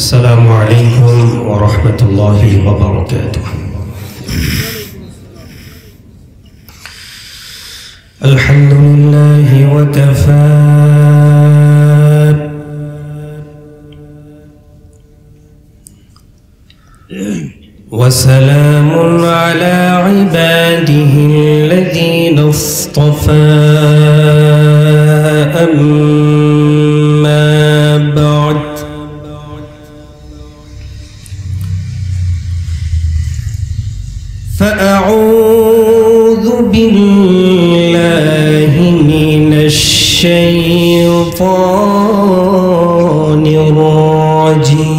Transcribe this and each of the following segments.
السلام عليكم ورحمة الله وبركاته. الحمد لله وكفى وسلام على عباده الذين اصطفى. أما بعد، فأعوذ بالله من الشيطان الرجيم.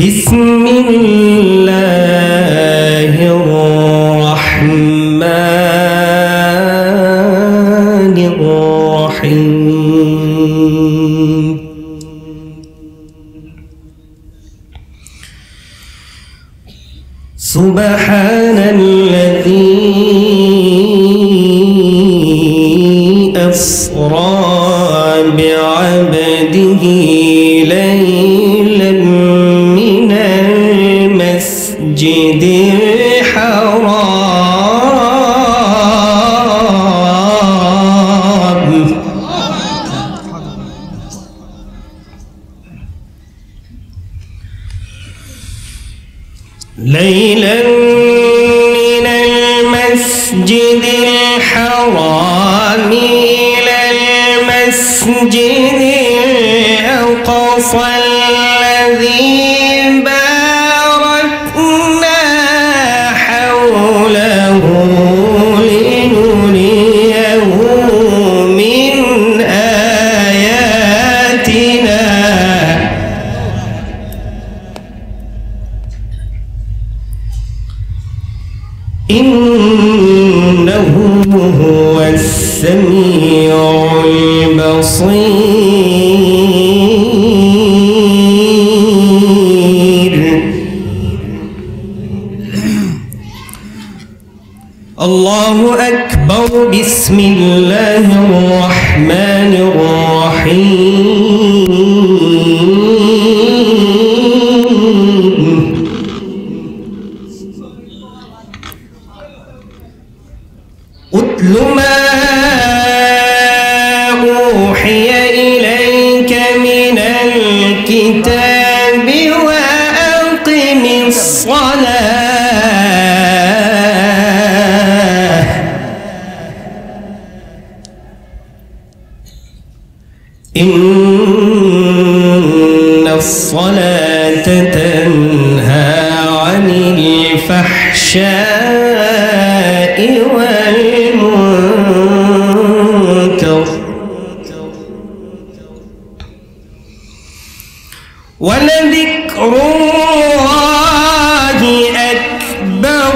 بسم الله الرحمن الرحيم. سبحان الذي أسرى بعبده ليلا من المسجد الحرام ليلا من المسجد الحرام إلى المسجد الأقصى الذي باركنا حوله لنريه من آياتنا إنه هو السميع البصير. الله أكبر. بسم الله الرحمن الرحيم. أتل ما أوحي إليك من الكتاب وأقم الصلاة إن الصلاة تنهى عن الفحشاء والمنكر ولذكر الله أكبر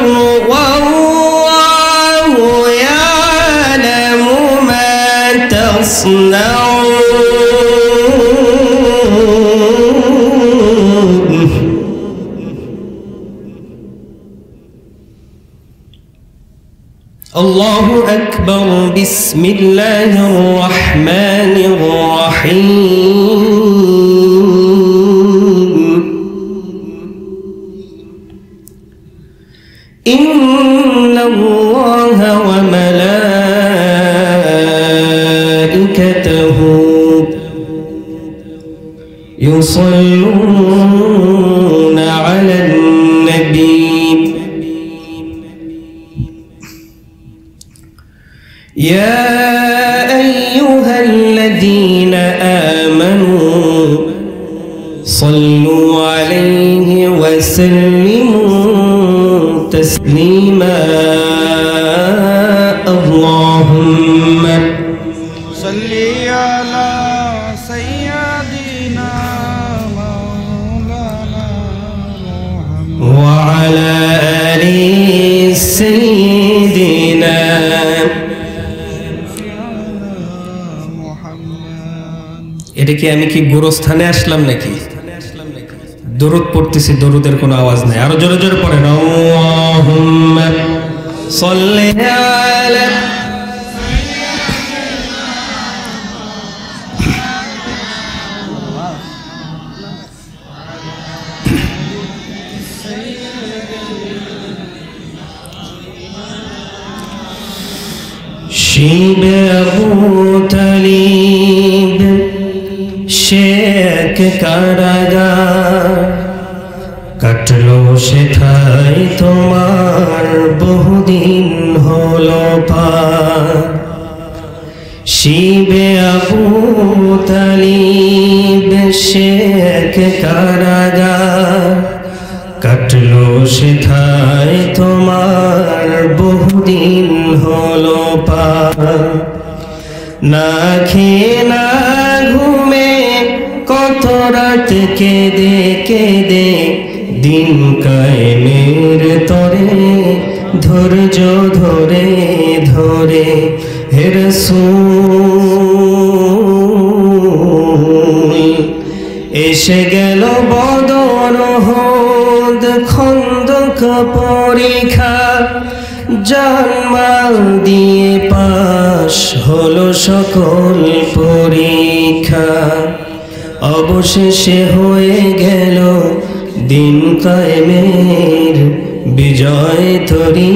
والله يعلم ما تصنعون. الله أكبر. بسم الله الرحمن الرحيم. إن الله وملائكته يصلون على النبي يا أيها الذين آمنوا صلوا عليه وسلموا تسليما. اللهم صل على سيدنا مولانا محمد وعلى آل سيدنا এটা কি আমি কি গোরস্থানে আসলাম নাকি? দরুদ পড়তেছি, দরুদের কোনো আওয়াজ নাই। আরো জোরে জোরে পড়েন। আল্লাহুম্মা সাল্লি আলা শিবে আবু তালিব শেখ কারাগার কাটলো সেথায় তোমার বহুদিন হলো পার শিবে আবু তালিব শেখ কারাগার কাটলো সেথায় তোমার বহুদিন হলো পার না খেয়ে না ঘুমে কত রাত কেঁদে কেঁদে দিন কায়েমের তরে ধৈর্য ধরে ধরে হে রাসূল এসে গেল বদর উহুদ খন্দক পরীক্ষা জানমাল দিয়ে পাশ হলো সকল পরীক্ষা অবশেষে হয়ে গেল দিন কায়েমের বিজয় তরি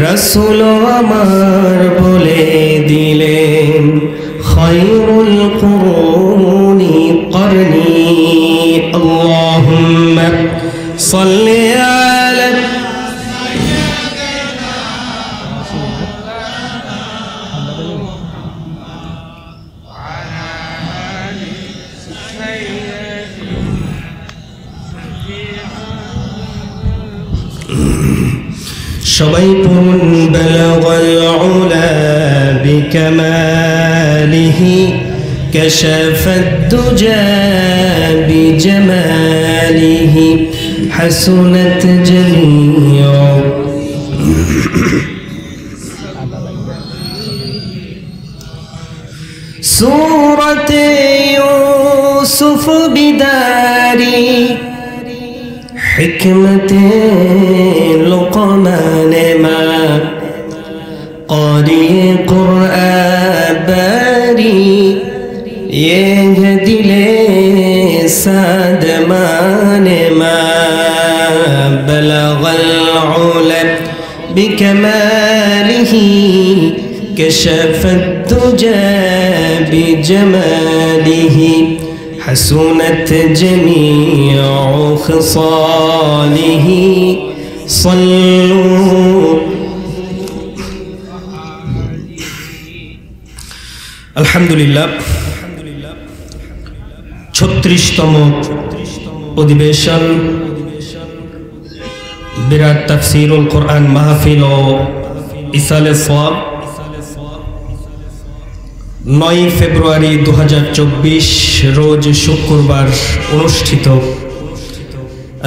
রাসূল আমার বলে দিলেন খায়রুল কুরুনি করনি আল্লাহুম্মা সাল্লি আলা সবাই পড়ুন বালাগাল উলা বিকামালিহি কাশাফাদ দুজা বিজামালিহি হাসুনাত জামিউ সূরাত ইউসুফ বিদারি حكمة لقمان ما قارئ قرآن باري يهدي لساد مان ما بلغ العلا بكماله كشف الدجى بجماله حسنت جميع خصاله صلوا الحمد لله 36তম অধিবেশন বিরাট তাফসীরুল কোরআন মাহফিল ও ইসালে সওয়াব 9 ফেব্রুয়ারি 2024 রোজ শুক্রবার অনুষ্ঠিত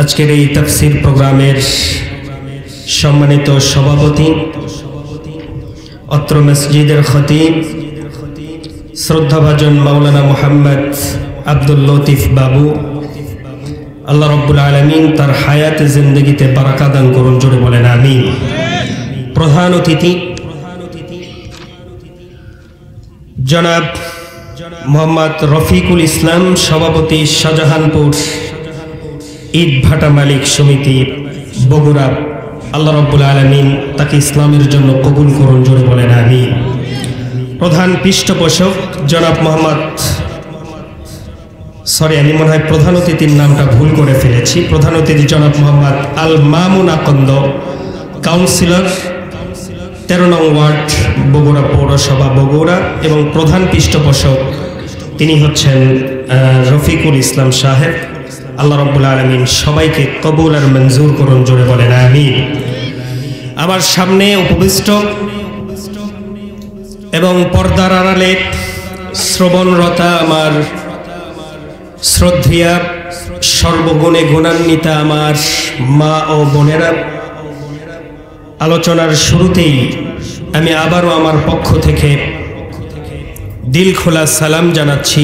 আজকের এই তাফসীর প্রোগ্রামের সম্মানিত সভাপতি অত্র মসজিদের খতিব শ্রদ্ধাভাজন মাওলানা মুহাম্মদ আব্দুল লতিফ বাবু আল্লাহ রাব্বুল আলামিন তার হায়াতে জিন্দেগিতে বারাকা দান করুন জোরে বলেন আমিন প্রধান অতিথি জনাব মোহাম্মদ রফিকুল ইসলাম সভাপতি শাহজাহানপুর ঈদ ভাটা মালিক সমিতি বগুড়া আল্লাহ রাব্বুল আলামিন তাকে ইসলামের জন্য কবুল করুন জোরে বলেন আমিন প্রধান পৃষ্ঠপোষক জনাব মোহাম্মদ আমি মনে হয় প্রধান অতিথির নামটা ভুল করে ফেলেছি প্রধান অতিথি জনাব মোহাম্মদ আল মামুন আকন্দ কাউন্সিলর 13 নং ওয়ার্ড বগুড়া পৌরসভা বগুড়া এবং প্রধান পৃষ্ঠপোষক তিনি হচ্ছেন রফিকুল ইসলাম সাহেব আল্লাহ রাব্বুল আলামিন সবাইকে কবুল আর মঞ্জুর করুন জোরে বলেন আমিন আমার সামনে উপবিষ্ট এবং পর্দার আড়ালে শ্রবণরতা আমার শ্রদ্ধেয়া সর্বগুণে গুণান্বিতা আমার মা ও বোনেরা আলোচনার শুরুতেই আমি আবারও আমার পক্ষ থেকে দিল খোলা সালাম জানাচ্ছি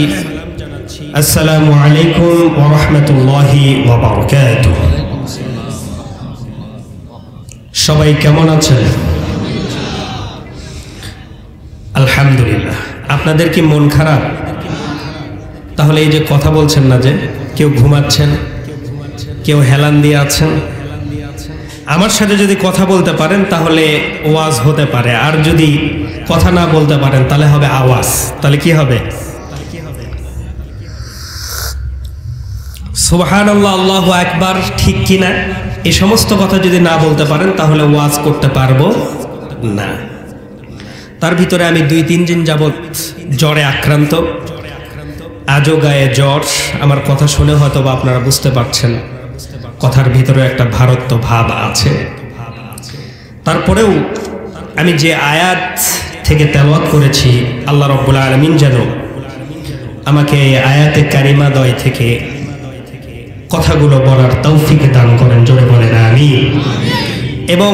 আসসালামু আলাইকুম ওয়া রাহমাতুল্লাহি ওয়া বারাকাতুহু সবাই কেমন আছেন আলহামদুলিল্লাহ আপনাদের কি মন খারাপ তাহলে এই যে কথা বলছেন না যে কেউ ঘুমাচ্ছেন কেউ হেলান দিয়ে আছেন আমার সাথে যদি কথা বলতে পারেন তাহলে ওয়াজ হতে পারে, আর যদি কথা না বলতে পারেন তাহলে হবে আওয়াজ। তাহলে কি হবে? সুবহানাল্লাহ, আল্লাহু আকবার, ঠিক কিনা? এই সমস্ত কথা যদি না বলতে পারেন তাহলে ওয়াজ করতে পারবো না। তার ভিতরে আমি 2-3 দিন যাবৎ জ্বরে আক্রান্ত, আজও গায়ে জ্বর। আমার কথা শুনে হয়তো বা আপনারা বুঝতে পারছেন কথার ভিতরে একটা ভারত্ব ভাব আছে। তারপরেও আমি যে আয়াত থেকে তেলাওয়াত করেছি, আল্লাহ রাব্বুল আলামিন যেন আমাকে এই আয়াতে কারিমাদ্বয় থেকে কথাগুলো বলার তৌফিক দান করেন, জোরে বলেন আমিন। এবং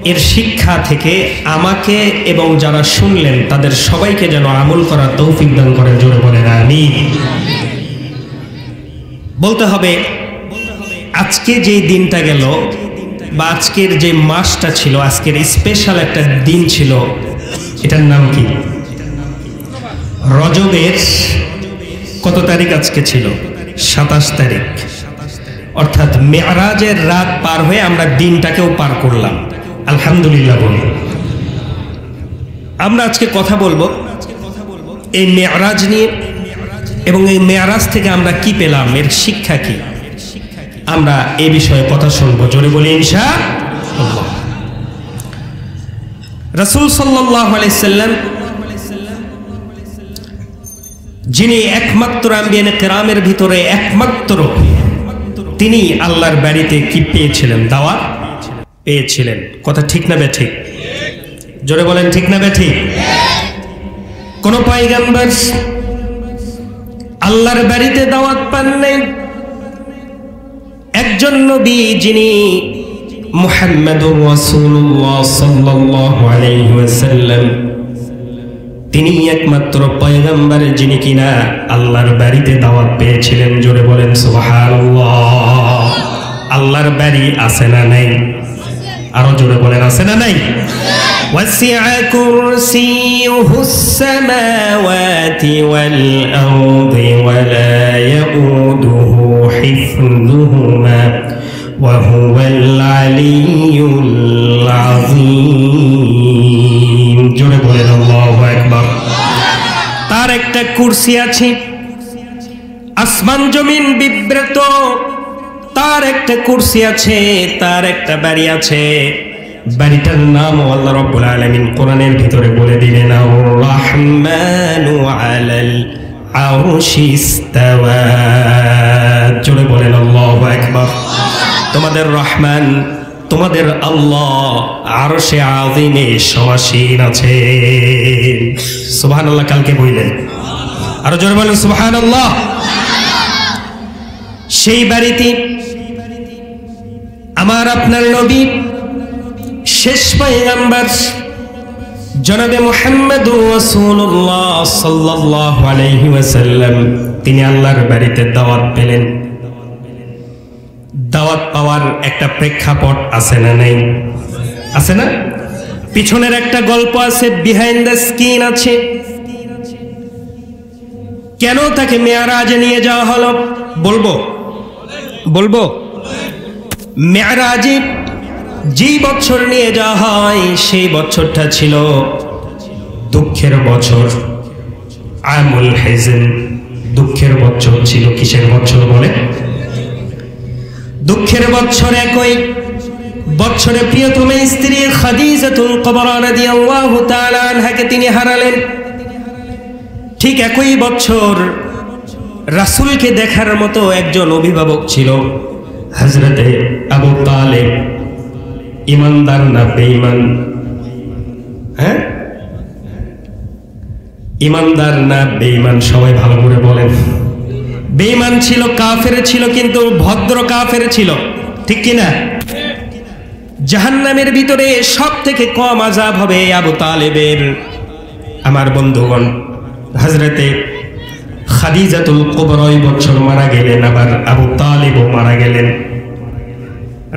এর শিক্ষা থেকে আমাকে এবং যারা শুনলেন তাদের সবাইকে যেন আমল করার তৌফিক দান করেন, জোরে বলেন আমিন। বলতে হবে আজকে যে দিনটা গেল বা আজকের যে মাসটা ছিল, আজকের স্পেশাল একটা দিন ছিল, এটার নাম কি? রজবের কত তারিখ আজকে ছিল? 27 তারিখ। অর্থাৎ মেরাজের রাত পার হয়ে আমরা দিনটাকেও পার করলাম, আলহামদুলিল্লাহ বলুন। আমরা আজকে কথা বলবো এই মেরাজ নিয়ে, এবং এই মেরাজ থেকে আমরা কি পেলাম, এর শিক্ষা কি, আমরা এই বিষয়ে কথা শুনবো, জোরে বলি ইনশাআল্লাহ। রাসূল সাল্লাল্লাহু আলাইহি সাল্লাম যিনি একমাত্র আম্বিয়ায়ে কেরামের ভিতরে একমাত্র, তিনি আল্লাহর বাড়িতে কি পেয়েছিলেন? দাওয়াত পেয়েছিলেন। কথা ঠিক না বেঠিক? জোরে বলেন ঠিক না বেঠিক? কোন পয়গম্বর আল্লাহর বাড়িতে দাওয়াত পান নাই। একজন নবী যিনি মুহাম্মদুর রাসূলুল্লাহ সাল্লাল্লাহু আলাইহি ওয়াসাল্লাম, তিনি একমাত্র পয়গম্বর যিনি কিনা আল্লাহর বাড়িতে দাওয়াত পেয়েছিলেন, জোরে বলেন সুবহানাল্লাহ। আল্লাহর বাড়ি আছে না নাই? আরো জোরে বলেন আছে না নাই? ওয়াসিআ কুরসিয়ুহুস সামাওয়াতি ওয়াল আরদি ওয়া লা ইয়াউদুহু হিফযুহুমা ওয়া হুয়াল আলিয়্যুল আযীম। জোরে বলেন আল্লাহু আকবার। তার একটা কুরসি আছে, আসমান জমিন বিব্রত। তার একটা কুরসি আছে, তার একটা বাড়ি আছে, বাড়িটার নাম আল্লাহ রাব্বুল আলামিন কোরআনের ভিতরে বলে দিলেন, আর রাহমানু আলাল আরশি ইস্তাওয়া। জোরে বলেন আল্লাহু আকবার। তোমাদের রহমান, তোমাদের আল্লাহ আরশে আযীমে সমাসীন আছে। সুবহানাল্লাহ। কালকে বললেন, আরো জোরে বলেন সুবহানাল্লাহ। সেই বাড়িতে আমার আপনার নবী শেষ পয়গম্বর জনাবে মুহাম্মদুর রাসূলুল্লাহ সাল্লাল্লাহু আলাইহি ওয়াসাল্লাম, তিনি আল্লাহর বাড়িতে দাওয়াত পেলেন। দাওয়াত পাওয়ার একটা প্রেক্ষাপট আছে না নাই? আছে না? পিছনের একটা গল্প আছে, বিহাইন্ড দ্য স্ক্রিন আছে। কেন তাকে মেরাজে নিয়ে যাওয়া হলো বলবো। মেরাজে যেই বছর নিয়ে যাওয়া হয় সেই বছরটা ছিল দুঃখের বছর, আমুল হেজেন। দুঃখের বছর ছিল। কিসের বছর বলে? দুঃখের বছর। একই বছরে প্রিয়তম স্ত্রী খাদিজাতুল কুবরা রাদিয়াল্লাহু তাআলা আনহাকে তিনি হারালেন। ঠিক একই বছর রাসূলকে দেখার মতো একজন অভিভাবক ছিল, হযরতে আবু তালেব। ইমানদার না বেঈমান? হ্যাঁ, ইমানদার না বেঈমান? সবাই ভালো করে বলেন। বেঈমান ছিল, কাফের ছিল, কিন্তু ভদ্র কাফের ছিল, ঠিক কিনা? জাহান্নামের ভিতরে সব থেকে কম আযাব হবে আবু তালেবের। আমার বন্ধুগণ, হযরতে খাদিজাতুল কুবরা ওই বছর মারা গেলেন, আবার আবু তালেবও মারা গেলেন।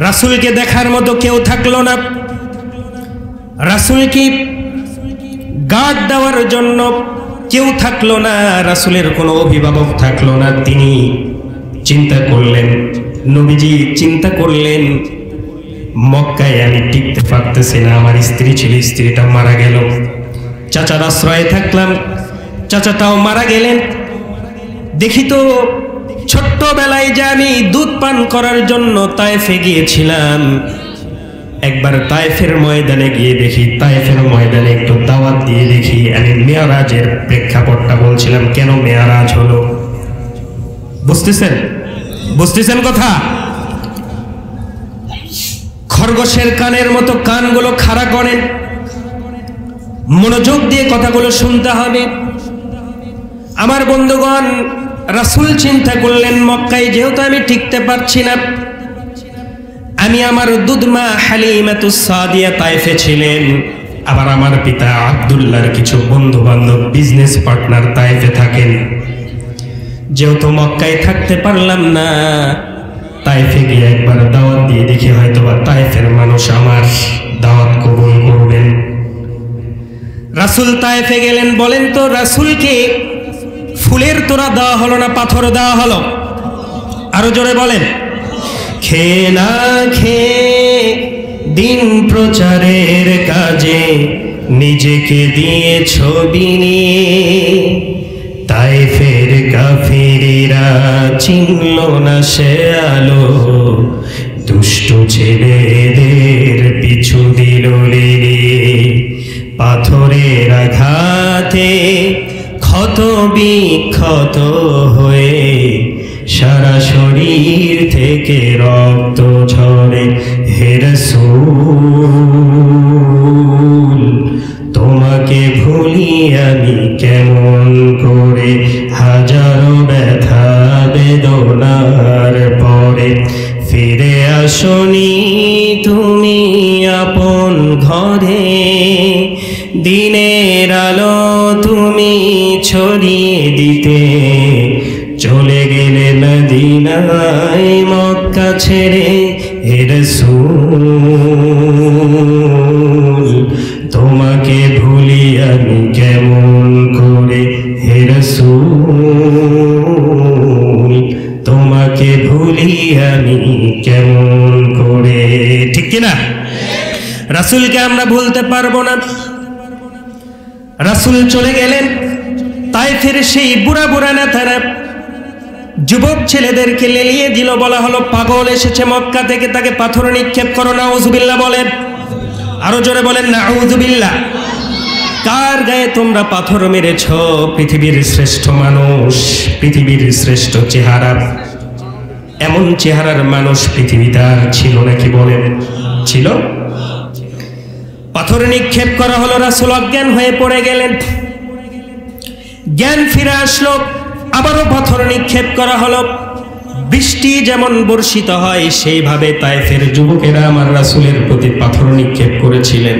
রাসূলকে দেখার মতো কেউ থাকলো না। রাসূলকে গার্ড দেওয়ার জন্য কেউ থাকলো না, রাসূলের কোনো অভিভাবক থাকলো না। তিনি চিন্তা করলেন, নবীজি চিন্তা করলেন, মক্কায় আমি টিকতে পারতেছি না, আমার স্ত্রী ছিল, স্ত্রীটা মারা গেল, চাচার আশ্রয়ে থাকলাম, চাচাটাও মারা গেলেন। দেখি তো ছোট্টবেলায় যে আমি দুধ পান করার জন্য তায়েফে গিয়েছিলাম, একবার তায়েফের ময়দানে গিয়ে দেখি, তায়েফের ময়দানে একটু দাওয়াত দিয়ে দেখি। আমি মেয়ারাজের প্রেক্ষাপটটা বলছিলাম, কেন মেয়ারাজ হলো, বুঝতেছেন? বুঝতেছেন কথা? খরগোশের কানের মতো কানগুলো খাড়া করেন, মনোযোগ দিয়ে কথাগুলো শুনতে হবে। আমার বন্ধুগণ, রাসূল চিন্তা করলেন মক্কায় যেহেতু আমি টিকতে পারছি না, আমি আমার দুধমা হালিমাতুস সাদিয়া তায়েফে ছিলেন, আবার আমার পিতা আব্দুল্লাহর কিছু বন্ধু বান্ধব বিজনেস পার্টনার তায়েফে থাকেন। যেহেতু মক্কায় থাকতে পারলাম না, তায়েফে গিয়ে একবার দাওয়াত দিয়ে দেখি, হয়তো বা তায়েফের মানুষ আমার দাওয়াত কবুল করবেন। রাসূল তায়েফে গেলেন। বলেন তো, রাসূলকে ফুলের তোড়া দেওয়া হলো না পাথর দেওয়া হলো? আরো জোরে বলেন। খেয়ে না খেয়ে দিন প্রচারের কাজে নিজেকে দিয়ে ছবি নিয়ে তায়েফের কাফিরেরা চিনল না সে আলো, দুষ্ট ছেলেদের পিছু দিল লেলিয়ে, পাথরের আঘাতে ক্ষত বিক্ষত হয়ে সারা শরীর থেকে রক্ত ঝরে। হে রাসূল, তোমাকে ভুলি আমি কেমন করে, হাজারো ব্যথা বেদনার পরে ফিরে আসনি তুমি আপন ঘরে, দিনের আলো তুমি ছড়িয়ে দিতে চলে গেলে মদিনায় মক্কা ছেড়ে। হে রাসূল, তোমাকে ভুলি আমি কেমন করে, হে রাসূল, তোমাকে ভুলি আমি কেমন করে। ঠিক কিনা? রাসূলকে আমরা ভুলতে পারবো না। রাসূল চলে গেলেন। তায়েফের সেই বুড়া বুড়া নেতারা যুবক ছেলেদেরকে লেলিয়ে দিল, বলা হলো পাগল এসেছে মক্কা থেকে, তাকে পাথর নিক্ষেপ করো। নাউযুবিল্লাহ বলেন, আরো জোরে বলেন নাউযুবিল্লাহ। কার গায়ে তোমরা পাথর মেরেছ? পৃথিবীর শ্রেষ্ঠ মানুষ, পৃথিবীর শ্রেষ্ঠ চেহারা, এমন চেহারার মানুষ পৃথিবীতে আর ছিল নাকি বলেন? ছিল? পাথর নিক্ষেপ করা হলো, রাসূল অজ্ঞান হয়ে পড়ে গেলেন। জ্ঞান ফিরে আসলো, আবারও পাথর নিক্ষেপ করা হলো। বৃষ্টি যেমন বর্ষিত হয় সেইভাবে তায়েফের যুবকেরা আমার রাসূলের প্রতি পাথর নিক্ষেপ করেছিলেন।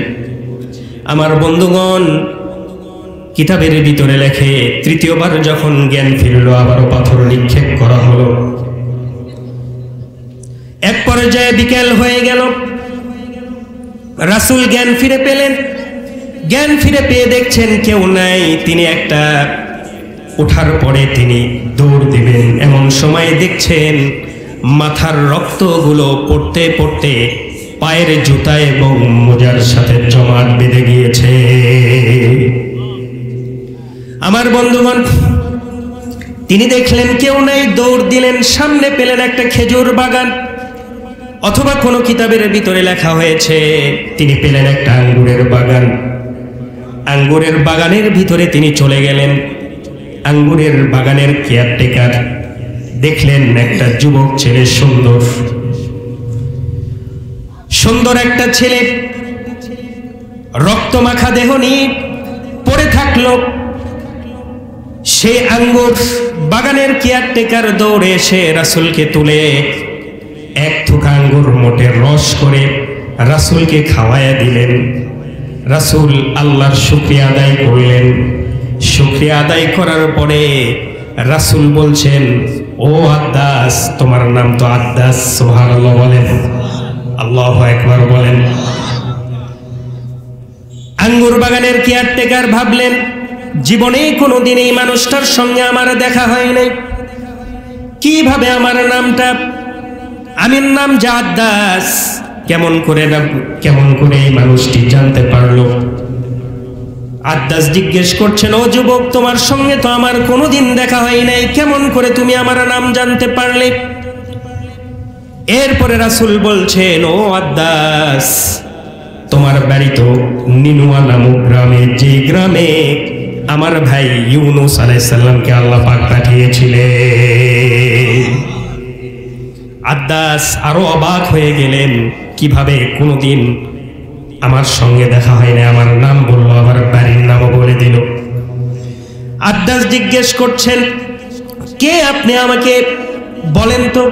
আমার বন্ধুগণ, কিতাবের ভিতরে লেখে তৃতীয়বার যখন জ্ঞান ফিরল, আবারও পাথর নিক্ষেপ করা হলো। এক পর্যায়ে বিকেল হয়ে গেল, রাসূল জ্ঞান ফিরে পেলেন। জ্ঞান ফিরে পেয়ে দেখছেন কেউ নাই। তিনি একটা ওঠার পরে তিনি দৌড় দিবেন, এমন সময় দেখছেন মাথার রক্তগুলো পড়তে পড়তে পায়ের জুতা এবং মোজার সাথে জমাট বেঁধে গিয়েছে। আমার বন্ধুগণ, তিনি দেখলেন কেউ নাই, দৌড় দিলেন, সামনে পেলেন একটা খেজুর বাগান, অথবা কোনো কিতাবের ভিতরে লেখা হয়েছে তিনি পেলেন একটা আঙ্গুরের বাগান। আঙ্গুরের বাগানের ভিতরে তিনি চলে গেলেন। আঙ্গুরের বাগানের কেয়ারটেকার দেখলেন একটা যুবক ছেলে, সুন্দর সুন্দর একটা ছেলে, রক্তমাখা দেহ নিয়ে পড়ে থাকলো। সে আঙ্গুর বাগানের কেয়ারটেকার দৌড়ে এসে রাসূলকে তুলে এক থুকা আঙ্গুর মোটের রস করে রাসূলকে খাওয়াইয়া দিলেন। রাসূল আল্লাহর শুকরিয়া আদায় করলেন। শুকরিয়া আদায় করার পরে রাসূল বলছেন, ও আদ্দাস, তোমার নাম তো আদ্দাস, সুবহানাল্লাহ বলেন, আল্লাহু আকবার বলেন। আঙ্গুর বাগানের কেয়ারটেকার ভাবলেন, জীবনে কোনোদিন এই মানুষটার সঙ্গে আমার দেখা হয় নাই, কিভাবে আমার নামটা, আমি নাম যে আদ্দাস, কেমন করে এই মানুষটি জানতে পারলো? আদ্দাস জিজ্ঞেস করছেন, ও যুবক, তোমার সঙ্গে তো আমার কোনোদিন দেখা হয় নাই, কেমন করে তুমি আমার নাম জানতে পারলে? এরপরে রাসূল বলছেন, ও আদ্দাস, তোমার বাড়ি তো নিনুয়া নামক গ্রামে, যে গ্রামে আমার ভাই ইউনুস আলাইহিস সালামকে আল্লাহ পাক পাঠিয়েছিলেন। আদ্দাস আরো অবাক হয়ে গেলেন, কিভাবে কোনোদিন আমার সঙ্গে দেখা হয় না, আমার নাম বললো, আমার বাড়ির নামও বলে দিল। আদ্দাস জিজ্ঞেস করছেন, কে আপনি, আমাকে বলেন তো,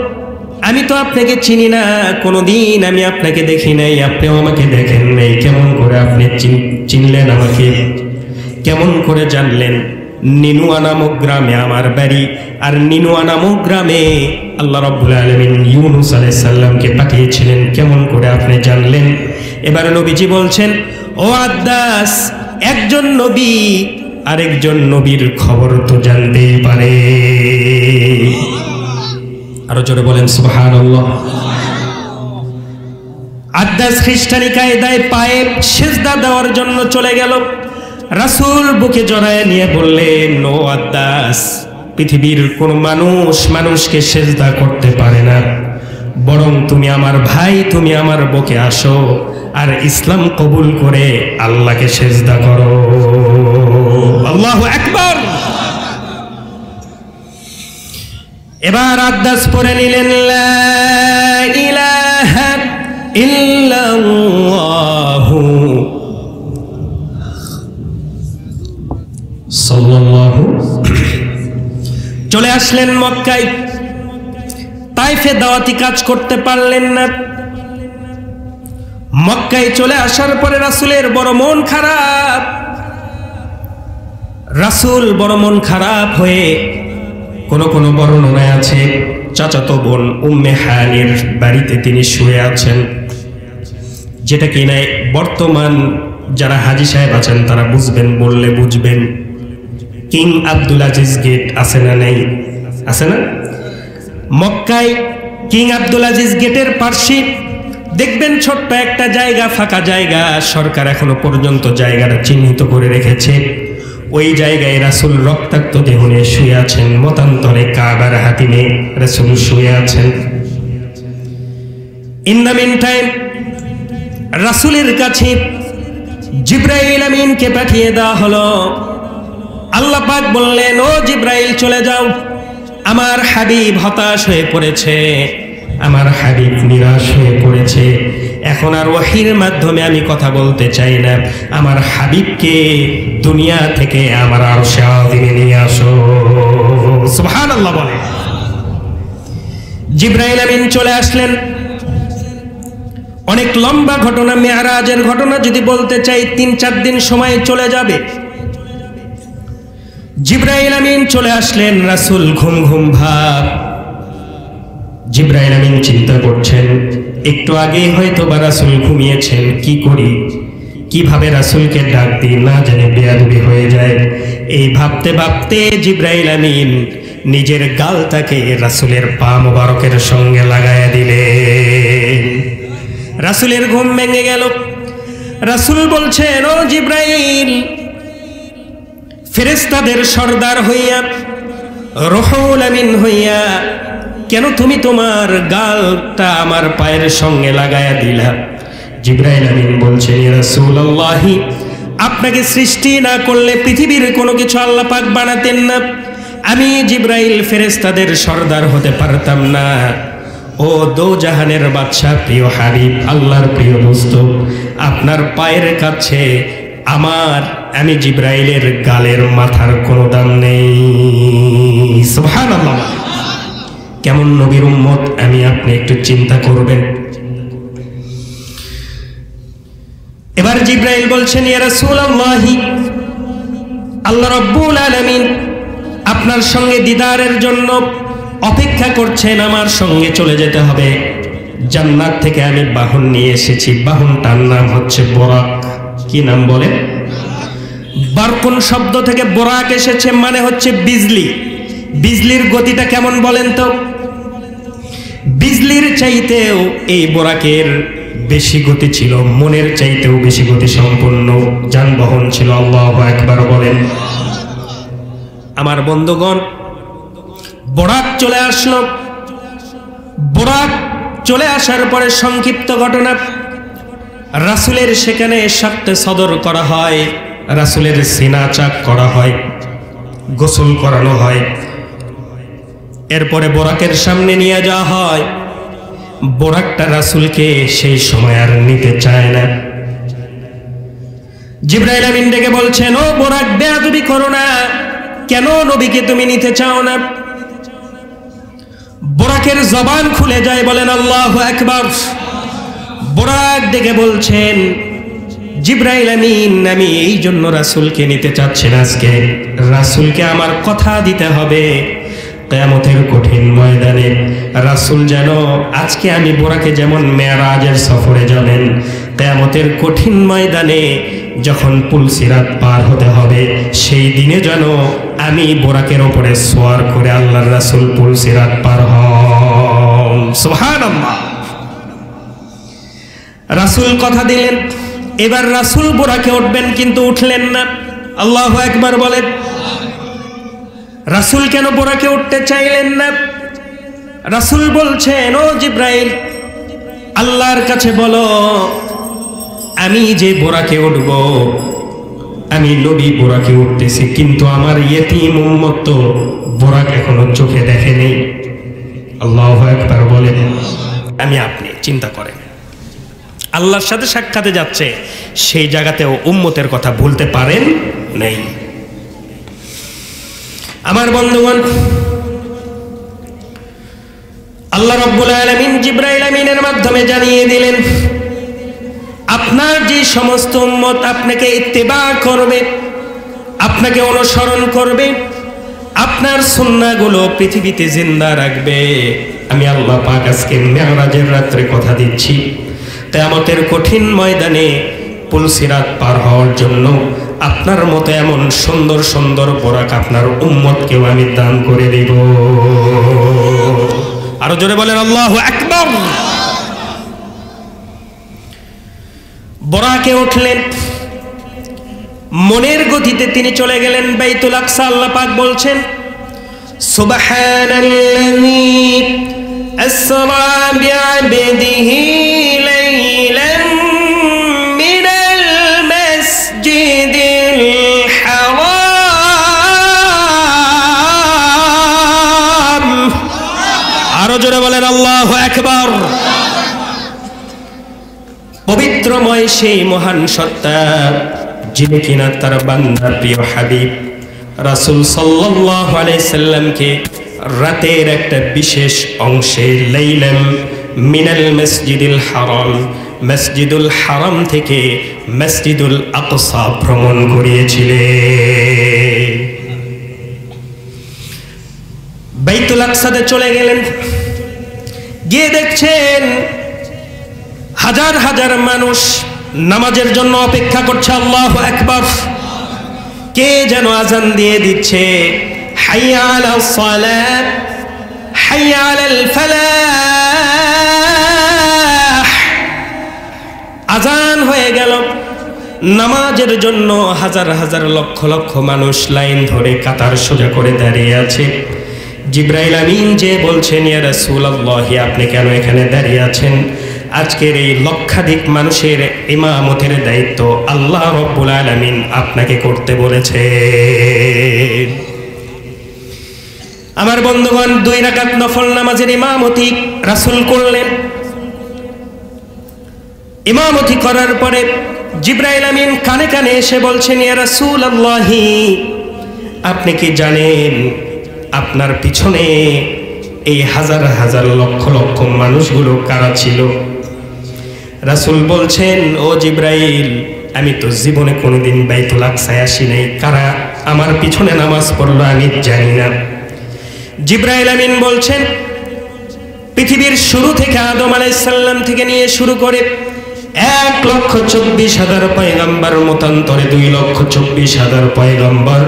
আমি তো আপনাকে চিনি না, কোনোদিন আমি আপনাকে দেখি নাই, আপনিও আমাকে দেখেন নাই, কেমন করে আপনি চিনলেন আমাকে, কেমন করে জানলেন? নিনুয়া নামক গ্রামে আমার বাড়ি, আর নিনুয়া নামক গ্রামে আল্লাহ রাব্বুল আলামিন ইউনুস আলাইহিস সালামকে পাঠিয়েছিলেন, কেমন করে আপনি জানলেন? এবার নবীজি বলছেন, ও আদ্দাস, একজন নবী আরেকজন নবীর খবর তো জানতেই পারে। আরো জোরে বলেন সুবহানাল্লাহ। আদ্দাস খ্রিস্টানি কায়দায় পায়ে সিজদা দেওয়ার জন্য চলে গেল। রাসূল বুকে জড়ায় নিয়ে বললেন, ও আদ্দাস, পৃথিবীর কোন মানুষকে সিজদা করতে পারে না, বরং তুমি আমার ভাই, তুমি আমার বুকে আসো আর ইসলাম কবুল করে আল্লাহকে সিজদা করো। আল্লাহু আকবার। এবার আদ্দাস পড়ে নিলেন, লা ইলাহা ইল্লাল্লাহু সাল্লাল্লাহু। চলে আসলেন মক্কায়। তাইফে দাওয়াতি কাজ করতে পারলেন না। মক্কায় চলে আসার পরে রাসূলের বড় মন খারাপ। রাসূল বড় মন খারাপ হয়ে কোন বর্ণনায় আছে চাচাতো বোন উম্মে হানির বাড়িতে তিনি শুয়ে আছেন, যেটা কিনা বর্তমান যারা হাজী সাহেব আছেন তারা বুঝবেন, বললে বুঝবেন। কিং আব্দুল আজিজ গেট আছে না? নেই? আছে না? মক্কায় কিং আব্দুল আজিজ গেটের পার্শ্বে দেখবেন ছোট্ট একটা জায়গা, ফাঁকা জায়গা, সরকার এখনো পর্যন্ত জায়গাটা চিহ্নিত করে রেখেছে। ওই জায়গায় রাসূল রক্তাক্ত দেহ নিয়ে শুয়ে আছেন, মতান্তরে কাবার হাতিমে রাসূল শুয়ে আছেন। ইন দ্য মিন টাইম রাসূলের কাছে জিবরাইল আমিনকে পাঠিয়ে দেওয়া হলো। আল্লাহ পাক বললেন, ও জিবরাইল, চলে যাও, আমার হাবিব হতাশ হয়ে পড়েছে, আমার হাবিব নিরাশ হয়ে পড়েছে, এখন আর ওহীর মাধ্যমে আমি কথা বলতে চাই না, আমার হাবিবকে দুনিয়া থেকে আমার আরশে আযিমে নিয়ে আসো। সুবহানাল্লাহ বলে। জিবরাইল আমিন চলে আসলেন। অনেক লম্বা ঘটনা, মেরাজের ঘটনা যদি বলতে চাই 3-4 দিন সময় চলে যাবে। জিবরাইল আমিন চলে আসলেন, রাসূল ঘুম ঘুম ভাব। জিবরাইল আমিন চিন্তা করছেন, একটু আগে হয়তো বা রাসূল ঘুমিয়েছেন, কি করি, কিভাবে রাসূলকে ডাক দিই, না জানি বেয়াদবি হয়ে যায়। এই ভাবতে ভাবতে জিবরাইল আমিন নিজের গালটাকে রাসূলের পা মোবারকের সঙ্গে লাগায়া দিলেন। রাসূলের ঘুম ভেঙে গেল। রাসূল বলছেন, ও জিবরাইল, ফেরেশতাদের সর্দার হইয়া, রুহুল আমিন হইয়া কেন তুমি তোমার গালটা আমার পায়ের সঙ্গে লাগায়া দিলা? জিবরাইল আমিন বলছেন, ইয়া রাসূলুল্লাহ, আপনাকে সৃষ্টি না করলে পৃথিবীর কোনো কিছু আল্লাহ পাক বানাতেন না। আমি জিবরাইল ফেরেশতাদের সর্দার হতে পারতাম না। ও দোজাহানের বাদশা, প্রিয় হাবিব, আল্লাহর প্রিয় দোস্ত, আপনার পায়ের কাছে আমি জিবরাইলের গালের মাথার কোনো দাম নেই। সুবহানাল্লাহ। কেমন নবীর উম্মত আমি আপনি একটু চিন্তা করবেন। এবার জিবরাইল বলছেন, ইয়া রাসূলুল্লাহ, আল্লাহ রাব্বুল আলামিন আপনার সঙ্গে দিদারের জন্য অপেক্ষা করছেন, আমার সঙ্গে চলে যেতে হবে। জান্নাত থেকে আমি বাহন নিয়ে এসেছি, বাহনটার নাম হচ্ছে বোরাক। কি নাম বলে? বারকুন শব্দ থেকে বোরাক এসেছে, মানে হচ্ছে বিজলি। বিজলির গতিটা কেমন বলেন তো? বিজলির চাইতেও এই বোরাকের বেশি গতি ছিল, মনের চাইতেও বেশি গতি সম্পন্ন যানবাহন ছিল। আল্লাহু আকবার বলেন। আমার বন্ধুগণ, বরাক চলে আসলো। বরাক চলে আসার পরে সংক্ষিপ্ত ঘটনা, রাসূলের সেখানে সাক্তে সদর করা হয়, রাসূলের সিনা চাক করা হয়, গোসল করানো হয়। এরপরে বরাকের সামনে নিয়ে যাওয়া হয়। বরাকটা রাসূলকে সেই সময় আর নিতে চায় না। জিবরাইল আমিন ডেকে বলছেন, ও বরাক, বেয়াদবি করো না, কেন নবীকে তুমি নিতে চাও না? বরাকের জবান খুলে যায়, বলেন আল্লাহু আকবার। বরাক ডেকে বলছেন, জিবরাইল আমিন, আমি এই জন্য রাসূলকে নিতে চাচ্ছি না। আজকে রাসূলকে আমার কথা দিতে হবে, কিয়ামতের কঠিন ময়দানে রাসূল যেন আজকে আমি বোরাকে যেমন মেরাজের সফরে যাবেন, কিয়ামতের কঠিন ময়দানে যখন পুলসিরাত পার হতে হবে, সেই দিনে যেন আমি বোরাকের ওপরে সওয়ার করে আল্লাহর রাসূল পুলসিরাত পার হন। সুবহানাল্লাহ। রাসূল কথা দিলেন, এবার রাসূল বোরাকে উঠবেন, কিন্তু উঠলেন না। আল্লাহু আকবার বলেন। রাসূল কেন বোরাকে উঠতে চাইলেন না? রাসূল বলছেন, ও জিবরাইল, আল্লাহর কাছে বলো, আমি যে বোরাকে উঠব, আমি নবী বোরাকে উঠতেছি, কিন্তু আমার ইয়েতিম উম্মত তো বোরাক এখনো চোখে দেখেনি। আল্লাহু আকবার বলেন। আমি আপনি চিন্তা করেন, আল্লাহর সাথে সাক্ষাতে যাচ্ছে, সেই জায়গাতেও উম্মতের কথা ভুলতে পারেন নেই। আমার বন্ধুগণ, আল্লাহ রাব্বুল আলামিন জিবরাইল আমিনের মাধ্যমে জানিয়ে দিলেন, আপনার যে সমস্ত উম্মত আপনাকে ইত্তেবা করবে, আপনাকে অনুসরণ করবে, আপনার সুন্নাহগুলো পৃথিবীতে জিন্দা রাখবে, আমি আল্লাহ পাক আজকে মেরাজের রাত্রে কথা দিচ্ছি, কিয়ামতের কঠিন ময়দানে পুলসিরাত পার হওয়ার জন্য আপনার মতো এমন সুন্দর সুন্দর বোরাক আপনার উম্মতকেও আমি দান করে দেব। আরো জোরে বলেন আল্লাহু আকবার। বোরাকে উঠলেন, মনের গতিতে তিনি চলে গেলেন বাইতুল আকসা। আল্লাহ পাক বলছেন, সুবহানাল্লাযী আসরা বিআবদিহি লাইলান মিনাল মাসজিদিল হারাম। আরো জোরে বলেন আল্লাহু আকবার। পবিত্রময় সেই মহান সত্তা, যিনি কিনা তার বান্দার প্রিয় হাবিব রাসূল সাল্লাল্লাহু আলাইহি সাল্লামকে রাতের একটা বিশেষ অংশে লাইলাম মিনাল মসজিদুল হারাম, মসজিদুল হারাম থেকে মসজিদুল আকসা ভ্রমণ করিয়েছিলেন। বাইতুল আকসাতে চলে গেলেন, গিয়ে দেখছেন হাজার হাজার মানুষ নামাজের জন্য অপেক্ষা করছে। আল্লাহু আকবার। কে যেন আজান দিয়ে দিচ্ছে, হাইয়া আলাস সালাত, হাইয়া আলাল ফালাহ। আজান হয়ে গেল, নামাজের জন্য হাজার হাজার লক্ষ লক্ষ মানুষ লাইন ধরে কাতার সোজা করে দাঁড়িয়ে আছে। জিবরাইল আমিন যে বলছেন, ইয়া রাসূলুল্লাহ, আপনি কেন এখানে দাঁড়িয়ে আছেন? আজকের এই লক্ষাধিক মানুষের ইমামতের দায়িত্ব আল্লাহ রাব্বুল আলামিন আপনাকে করতে বলেছে। আমার বন্ধুগণ, 2 রাকাত নফল নামাজের ইমামতি রাসূল করলেন। ইমামতি করার পরে জিবরাইল আমিন কানে কানে এসে বলছেন, ইয়া রাসূলুল্লাহ, আপনি কি জানেন আপনার পিছনে এই হাজার হাজার লক্ষ লক্ষ মানুষগুলো কারা ছিল? রাসূল বলছেন, ও জিবরাইল, আমি তো জীবনে কোনোদিন বাইতুল আকসায় আসি নাই, কারা আমার পিছনে নামাজ পড়লো আমি জানি না। জিবরাইল আমিন বলছেন, পৃথিবীর শুরু থেকে আদম আলাইহিস সালাম থেকে নিয়ে শুরু করে 1,24,000 পয়গম্বর, মতান্তরে 2,24,000 পয়গম্বর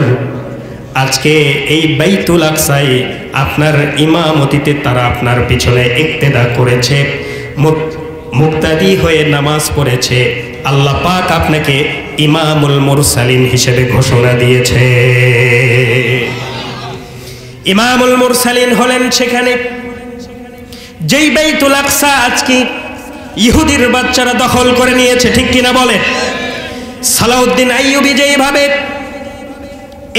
আজকে এই বাইতুল আকসায় আপনার ইমামতিতে তারা আপনার পিছনে ইক্তেদা করেছে। মুক্তাদি হয়ে নামাজ পড়েছে, আল্লাহ পাক আপনাকে ইমামুল মুরসালিন হিসেবে ঘোষণা দিয়েছে। ইমামুল মুরসালিন হলেন সেখানে যেই বাইতুল আকসা আজকে ইহুদির বাচ্চারা দখল করে নিয়েছে, ঠিক কিনা বলে? সালাউদ্দিন আইয়ুবী যেইভাবে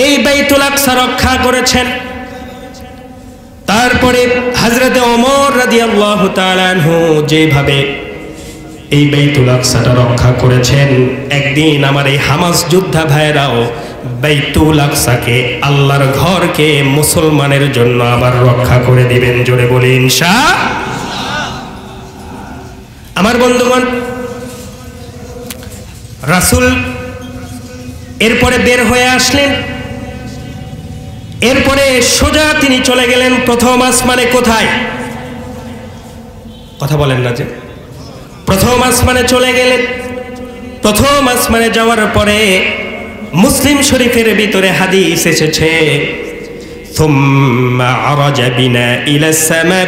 এই বাইতুল আকসা রক্ষা করেছেন, তারপরে হযরতে ওমর রাদিয়াল্লাহু তাআলা আনহু যেভাবে এই বাইতুল আকসাটা রক্ষা করেছেন, একদিন আমার এই হামাস যোদ্ধা ভাইরাও বাইতুল আকসাকে, আল্লাহর ঘরকে মুসলমানের জন্য আবার রক্ষা করে দিবেন। জোরে বলি ইনশাআল্লাহ। আমার বন্ধুগণ, রাসূল এরপরে বের হয়ে আসলেন, এরপরে সোজা তিনি চলে গেলেন প্রথম আসমানে। কোথায়? কথা বলেন না যে প্রথম আসমানে চলে গেলেন। প্রথম আসমানে যাওয়ার পরে মুসলিম শরীফের ভিতরে হাদিস এসেছে, থুম্মা আরাজা বিনা ইলা সামা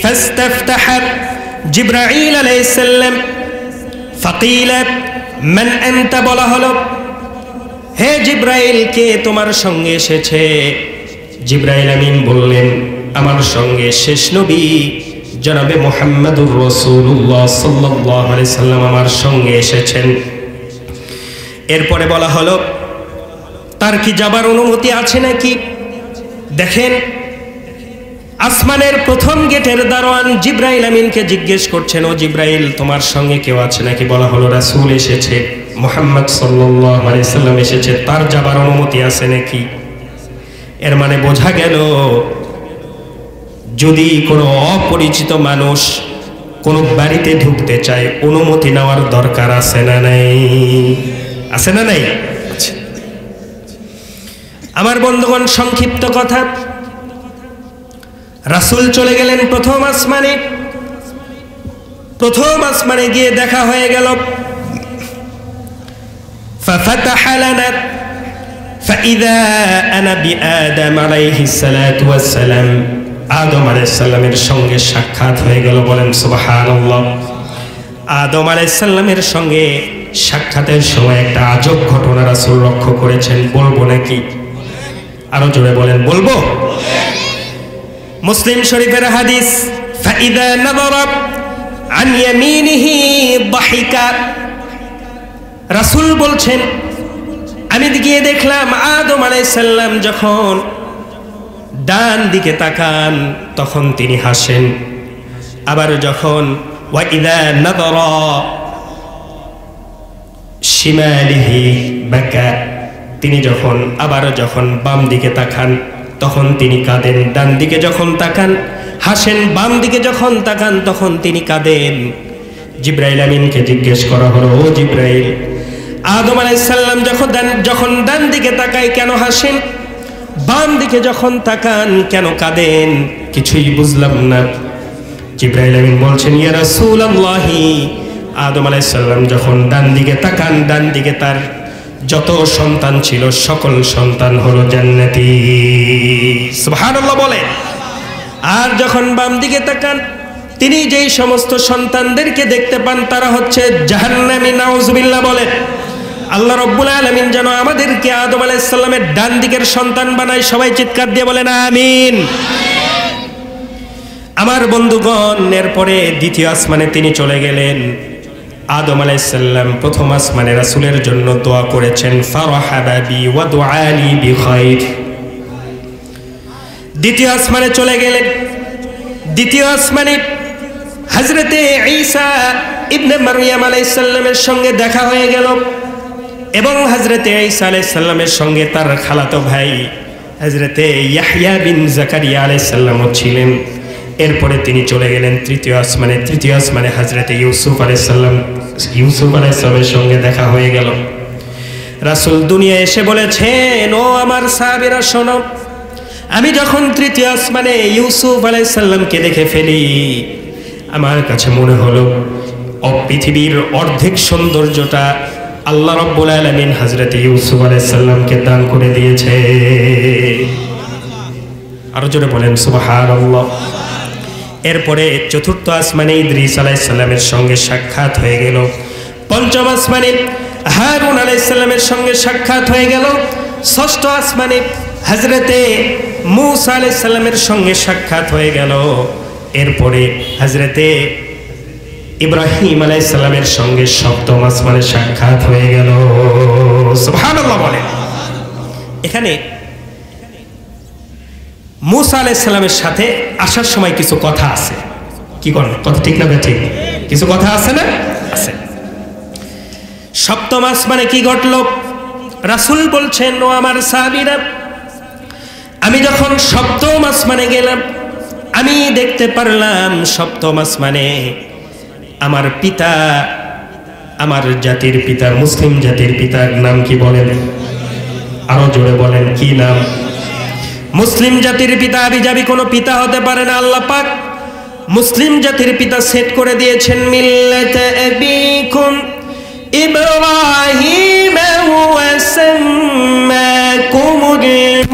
ফাস্তাফতাহা জিবরাইল আলাইহিস সালাম ফাকিলা মান আনতা, বলা হলো হে জিবরাইল, কে তোমার সঙ্গে এসেছে? জিবরাইল আমিন বললেন, আমার সঙ্গে শেষ নবী জনাবে মুহাম্মদুর রাসূলুল্লাহ সাল্লাল্লাহু আলাইহি সাল্লাম আমার সঙ্গে এসেছেন। এরপরে বলা হলো তার কি যাবার অনুমতি আছে নাকি? দেখেন, আসমানের প্রথম গেটের দারোয়ান জিবরাইল আমিনকে জিজ্ঞেস করছেন, ও জিবরাইল, তোমার সঙ্গে কেউ আছে নাকি? বলা হলো রাসূল এসেছে, মুহাম্মদ সাল্লাল্লাহু আলাইহি সাল্লাম এসেছে, তার যাবার অনুমতি আছে নাকি? এর মানে বোঝা গেল, যদি কোনো অপরিচিত মানুষ কোনো বাড়িতে ঢুকতে চায়, অনুমতি নেওয়ার দরকার আছে না নাই? আছে না নাই? আমার বন্ধুগণ, সংক্ষিপ্ত কথা, রাসূল চলে গেলেন প্রথম আসমানে। প্রথম আসমানে গিয়ে দেখা হয়ে গেল, ففتح لنا فإذا أنا بآدم عليه الصلاة والسلام, আদম আলাইহিস সালামের সঙ্গে সাক্ষাৎ হয়ে গেল। বলেন সুবহানাল্লাহ। আদম আলাইহিস সালামের সঙ্গে সাক্ষাতের সময় একটা আজব ঘটনা রাসূল লক্ষ্য করেছেন, বলবো নাকি? আরো জোরে বলেন, বলবো? মুসলিম শরীফের হাদিস, ফাইদা নাযারা আন ইয়ামিনিহি দাহিকা, রাসূল বলছেন, আমি গিয়ে দেখলাম আদম আলাইহিস সালাম যখন ডান দিকে তাকান তখন তিনি হাসেন, আবার যখন ওয়াইদা নাযারা শিমালিহি বাকা, তিনি যখন বাম দিকে তাকান তখন তিনি কাঁদেন। ডান দিকে যখন তাকান হাসেন, বাম দিকে যখন তাকান তখন তিনি কাঁদেন। জিবরাইল আমিনকে জিজ্ঞেস করা হলো, ও জিবরাইল, আদম আলাইহিস সালাম যখন ডান দিকে তাকায় কেন হাসেন, বাম দিকে যখন তাকান কেন কাঁদেন? কিছুই বুঝলাম না। জিবরাইল আমিন বলছেন, ইয়া রাসূলুল্লাহ, আদম আলাইহিস সালাম যখন ডান দিকে তাকান, ডান দিকে তার যত সন্তান ছিল সকল সন্তান হলো জান্নাতি। সুবহানাল্লাহ বলে। আর যখন বাম দিকে তাকান তিনি যেই সমস্ত সন্তানদেরকে দেখতে পান তারা হচ্ছে জাহান্নামী। নাউজুবিল্লাহ বলে। আল্লাহ রাব্বুল আলামিন যেন আমাদেরকে আদম আলাইহিস সালামের ডান দিকের সন্তান বানায়। সবাই চিৎকার দিয়ে বলেন আমিন। আমার বন্ধুগণ, এরপরে দ্বিতীয় আসমানে তিনি চলে গেলেন। আদম আলাইহিস সালাম প্রথম আসমানে রাসূলের জন্য দোয়া করেছেন, ফারহাবা বি ওয়া দুআলি বিখাইর। দ্বিতীয় আসমানে চলে গেলেন। দ্বিতীয় আসমানে হযরতে ঈসা ইবনে মারইয়াম আলাইহিস সালামের সঙ্গে দেখা হয়ে গেল এবং হযরতে ঈসা আলাইহিস সালামের সঙ্গে তার খালাতো ভাই হযরতে ইয়াহইয়া বিন জাকারিয়া আলাইহিস সালামও ছিলেন। এরপরে তিনি চলে গেলেন তৃতীয় আসমানে। তৃতীয় আসমানে হযরতে ইউসুফ আলাইহিস সালামের সঙ্গে দেখা হয়ে গেল। রাসূল দুনিয়া এসে বলেছেন, ও আমার সাহাবীরা শোনো, আমি যখন তৃতীয় আসমানে ইউসুফ আলাইহিস সালামকে দেখে ফেলি, আমার কাছে মনে হলো পৃথিবীর অর্ধেক সৌন্দর্যটা আল্লাহ রাব্বুল আলামিন হযরতে ইউসুফ আলাইহিস সালামকে দান করে দিয়েছে। আরো জোরে বলেন সুবহানাল্লাহ। এরপরে চতুর্থ আসমানে ইদ্রিস আলাইহিস সালামের সঙ্গে সাক্ষাৎ হয়ে গেল। পঞ্চম আসমানে হারুন আলাইহিস সালামের সঙ্গে সাক্ষাৎ হয়ে গেল। ষষ্ঠ আসমানে হযরতে মূসা আলাইহিস সালামের সঙ্গে সাক্ষাৎ হয়ে গেল। এরপরে হযরতে ইব্রাহিম আলাইহিস সালামের সঙ্গে সপ্তম আসমানে সাক্ষাৎ হয়ে গেল। সুবহানাল্লাহ বলে। এখানে মূসা আলাইহিস সালামের সাথে আসার সময় কিছু কথা আছে। কি করেন? কথা ঠিক না ঠিক? কিছু কথা আছে না? আছে। সপ্তম আসমানে কি ঘটলো? রাসূল বলছেন, ও আমার সাহাবীরা, আমি যখন সপ্তম আসমানে গেলাম, আমি দেখতে পারলাম সপ্তম আসমানে আমার পিতা, আমার জাতির পিতা, মুসলিম জাতির পিতার নাম কি বলেন? আরো জোরে বলেন, কি নাম? মুসলিম জাতির পিতা আবিজাবি কোনো পিতা হতে পারে না। আল্লাহ পাক মুসলিম জাতির পিতা সেট করে দিয়েছেন মিল্লাতে আবিকুম ইব্রাহিম ওয়া সাম্মাকুমুল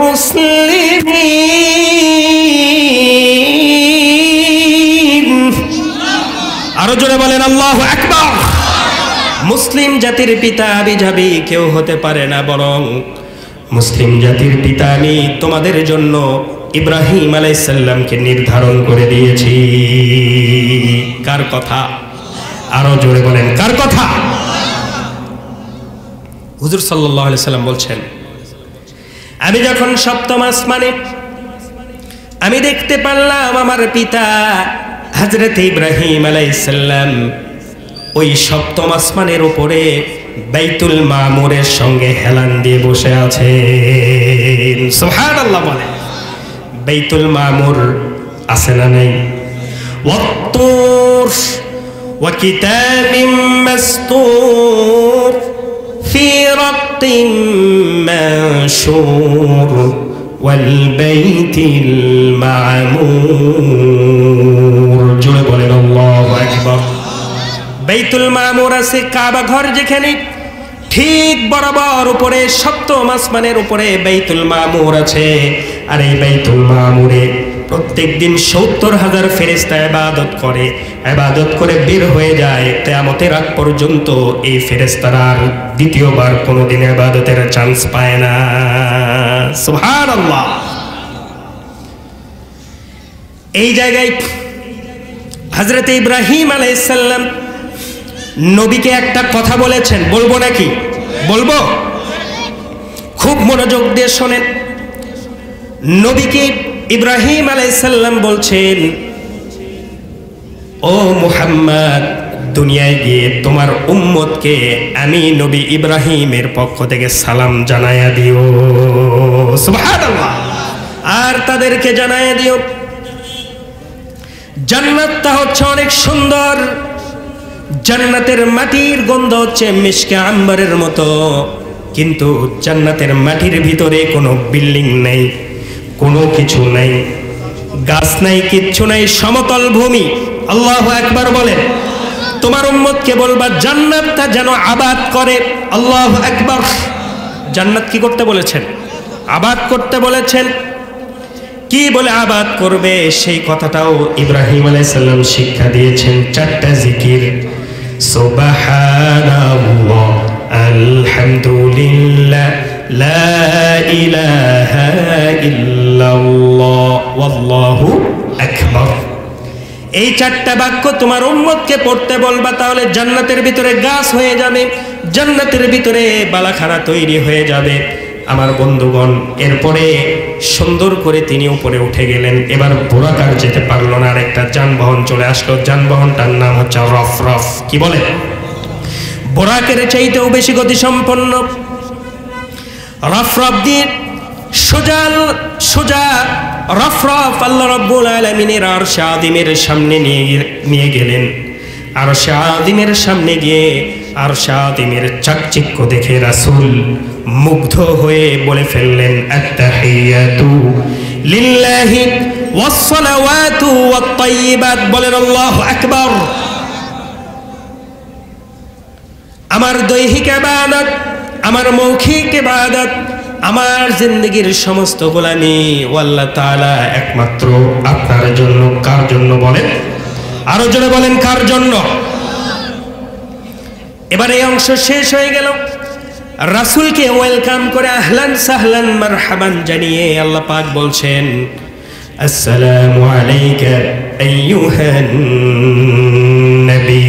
মুসলিমিন। আরো জোরে বলেন আল্লাহু আকবার। মুসলিম জাতির পিতা আবিজাবি কেউ হতে পারে না, বরং মুসলিম জাতির পিতা আমি তোমাদের জন্য ইব্রাহিম আলাইহিস সালামকে নির্ধারণ করে দিয়েছি। কার কথা? আরো জোরে বলেন, কার কথা? হুজুর সাল্লাল্লাহু আলাইহি সাল্লাম বলছেন, আমি যখন সপ্তম আসমানে আমি দেখতে পারলাম আমার পিতা হযরত ইব্রাহিম আলাইহিস সালাম ওই সপ্তম আসমানের উপরে বাইতুল মামুরের সঙ্গে হেলান দিয়ে বসে আছেন। সুবহানাল্লাহ বলে। বাইতুল মামুর আছে না নাই? ওয়াত্তুর ওয়া কিতাবিম মাসতুর ফি রাক্কিম মানশুর ওয়াল বাইতিল মামুর। জোরে বলেন আল্লাহু আকবার। বাইতুল মামুর আছে, কাবা ঘর যেখানে, ঠিক বরাবর উপরে সপ্তম আসমানের উপরে বাইতুল মামুর আছে। আর এই বাইতুল মামুরে প্রত্যেকদিন ৭০,০০০ ফেরেশতা ইবাদত করে বের হয়ে যায়। কিয়ামতের আগ পর্যন্ত এই ফেরেশতারা আর দ্বিতীয়বার কোনোদিন ইবাদতের চান্স পায় না। সুবহানাল্লাহ। এই জায়গায় হযরত ইব্রাহিম আলাইহিস সালাম নবীকে একটা কথা বলেছেন, বলবো নাকি? বলবো? খুব মনোযোগ দিয়ে শোনেন। নবীকে ইব্রাহিম আলাইহিস সালাম বলছেন, ও মুহাম্মদ, দুনিয়ায় গিয়ে তোমার উম্মতকে আমি নবী ইব্রাহিমের পক্ষ থেকে সালাম জানায়া দিও। সুবহানাল্লাহ। আর তাদেরকে জানায়া দিও জান্নাতটা হচ্ছে অনেক সুন্দর। জান্নাতের মাটির গন্ধ হচ্ছে মিশকে আম্বরের মতো, কিন্তু জান্নাতের মাটির ভিতরে কোনো বিল্ডিং নেই, কোনো কিছু নাই, গাছ নাই, কিচ্ছু নাই, সমতল ভূমি। আল্লাহু আকবার বলেন। তোমার উম্মতকে বলবা জান্নাতটা যেন আবাদ করে। আল্লাহু আকবার। জান্নাত কি করতে বলেছেন? আবাদ করতে বলেছেন। কি বলে আবাদ করবে সেই কথাটাও ইব্রাহিম আলাইহিস সালাম শিক্ষা দিয়েছেন। 4টা জিকির, সুবহানাল্লাহ, আলহামদুলিল্লাহ, লা ইলাহা ইল্লাল্লাহ, ওয়াল্লাহু আকবার। এই 4টা বাক্য তোমার উম্মতকে পড়তে বলবা, তাহলে জান্নাতের ভিতরে গাছ হয়ে যাবে, জান্নাতের ভিতরে বালাখানা তৈরি হয়ে যাবে। আমার বন্ধুগণ, এরপরে সুন্দর করে তিনি উপরে উঠে গেলেন। এবার বোরাকার যেতে পারলো না, আর একটা যানবাহন চলে আসলো। যানবাহনটার নাম হচ্ছে রফরফ। কি বলে? বোরাকের চাইতেও বেশি গতি সম্পন্ন। রফরফ দিয়ে সোজা রফরফ আল্লাহ রাব্বুল আলামিনের আরশে আযীমের সামনে নিয়ে গেলেন। আরশে আযীমের সামনে গিয়ে আরশে আযীমের চাকচিক্য দেখে রাসূল মুগ্ধ হয়ে বলে ফেললেন, আত্তাহিয়াতু লিল্লাহি ওয়াস সালাওয়াতু ওয়াত তাইয়্যিবাত। বলেন আল্লাহু আকবার। আমার দৈহিক ইবাদত, আমার মৌখিক ইবাদত, আমার জিন্দগির সমস্ত গোলামি ও আল্লাহ তাআলা একমাত্র আপনার জন্য। কার জন্য বলেন? আরো জোরে বলেন, কার জন্য? এবার এই অংশ শেষ হয়ে গেল। রাসূলকে ওয়েলকাম করে আহলান সাহলান মারহাবান জানিয়ে আল্লাহ পাক বলছেন, আসসালামু আলাইকা আইয়ুহান নবী।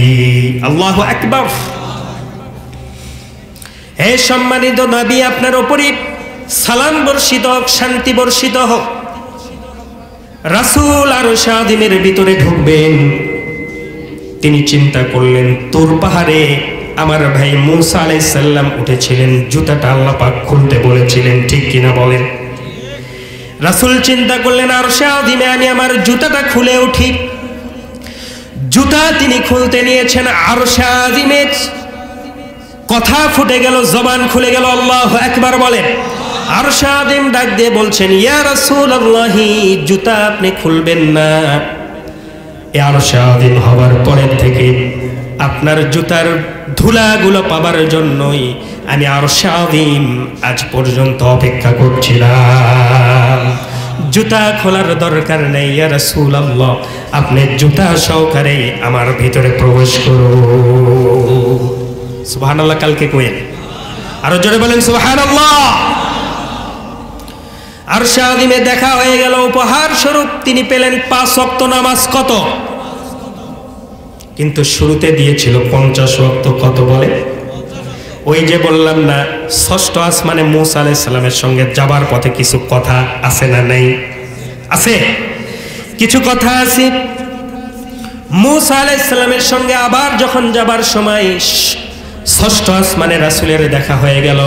আল্লাহু আকবার। হে সম্মানিত নবী, আপনার উপরই সালাম বর্ষিত হোক, শান্তি বর্ষিত হোক। রাসূল আরশ আযীমের ভিতরে ঢুকবেন, তিনি চিন্তা করলেন তুর পাহাড়ে আমার ভাই মূসা আলাইহিস সালাম উঠেছিলেন, জুতাটা আল্লাহ পাক খুলতে বলেছিলেন, ঠিক কিনা বলেন? রাসূল চিন্তা করলেন আরশে আযীমে আমি আমার জুতাটা খুলে উঠি। জুতা তিনি খুলতে নিয়েছেন, আরশে আযীমের কথা ফুটে গেল, জবান খুলে গেল। আল্লাহু আকবার বলেন। আরশে আযীম ডাক দিয়ে বলছেন, ইয়া রাসূলুল্লাহ, জুতা আপনি খুলবেন না। এই আরশে আযীম হওয়ার পরের থেকে আপনার জুতার ধুলাগুলো পাবার জন্যই আমি আরশে আযীম আজ পর্যন্ত অপেক্ষা করছিলাম। জুতা খোলার দরকার নেই ইয়া রাসূলুল্লাহ, আপনি জুতা সহকারে আমার ভিতরে প্রবেশ করুন। সুবহানাল্লাহ। কালকে কইেন, আরো জোরে বলেন সুবহানাল্লাহ। আরশে আযীমে দেখা হয়ে গেল। উপহার স্বরূপ তিনি পেলেন 5 ওয়াক্ত নামাজ। কত? কিন্তু শুরুতে দিয়েছিল 50 ওয়াক্ত। কত বলে? ওই যে বললাম না, ষষ্ঠ আসমানে মূসা আলাইহিস সালামের সঙ্গে যাবার পথে কিছু কথা আছে না নেই? আছে, কিছু কথা আছে। মূসা আলাইহিস সালামের সঙ্গে আবার যখন যাবার সময় ষষ্ঠ আসমানে রাসূলের দেখা হয়ে গেল।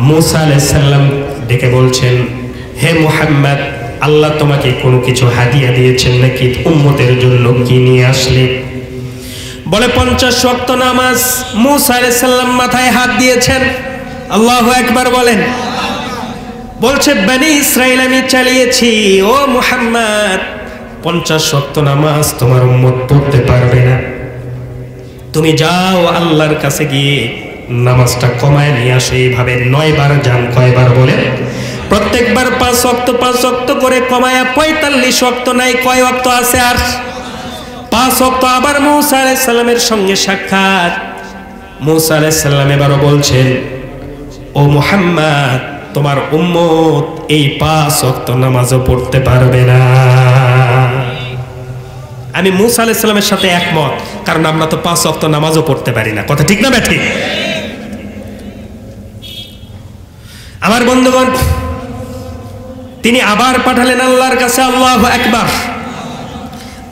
মূসা আলাইহিস সালাম ডেকে বলছেন, হে মুহাম্মদ, আল্লাহ তোমাকে কোনো কিছু হাদিয়া দিয়েছেন নাকি? উম্মতের জন্য কি নিয়ে আসলে? বলে 50 ওয়াক্ত নামাজ। মূসা আলাইহিস সালাম মাথায় হাত দিয়েছেন। আল্লাহু আকবার বলেন। বলছে বনি ইসরাইল আমি চালিয়েছি, ও মুহাম্মদ 50 ওয়াক্ত নামাজ তোমার উম্মত পড়তে পারবে না। তুমি যাও আল্লাহর কাছে গিয়ে নামাজটা কমায় নিয়ে আসো। এইভাবে 9 বার যান। কয়বার বলে? প্রত্যেকবার 5 ওয়াক্ত করে কমায়া 45 ওয়াক্ত নাই। কয় ওয়াক্ত আছে আর? 5 ওয়াক্ত। আবার মূসা আলাইহিস সালামের সঙ্গে সাক্ষাৎ। মূসা আলাইহিস সালাম এবারও বলছেন, ও মুহাম্মদ তোমার উম্মত এই 5 ওয়াক্ত নামাজও পড়তে পারবে না। আমি মূসা আলাইহিস সালামের সাথে একমত, কারণ আমরা তো 5 ওয়াক্ত নামাজও পড়তে পারি না। কথা ঠিক না ব্যাঠিক? আমার বন্ধুগণ, তিনি আবার পাঠালেন আল্লাহর কাছে। আল্লাহু আকবার।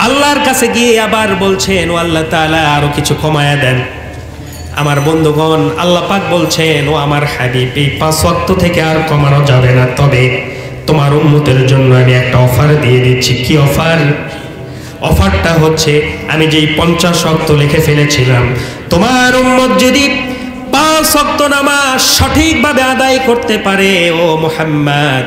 আল্লাহর কাছে গিয়ে আবার বলছেন, ও আল্লাহ তাআলা আরো কিছু কমায়া দেন। আমার বন্ধুগণ, আল্লাহ পাক বলছেন, ও আমার হাবিব এই 5 ওয়াক্ত থেকে আর কমানো যাবে না, তবে তোমার উম্মতের জন্য আমি একটা অফার দিয়ে দিচ্ছি। কি অফার? অফারটা হচ্ছে আমি যেই 50 ওয়াক্ত লিখে ফেলেছিলাম, তোমার উম্মত যদি 5 ওয়াক্ত নামাজ সঠিকভাবে আদায় করতে পারে, ও মুহাম্মদ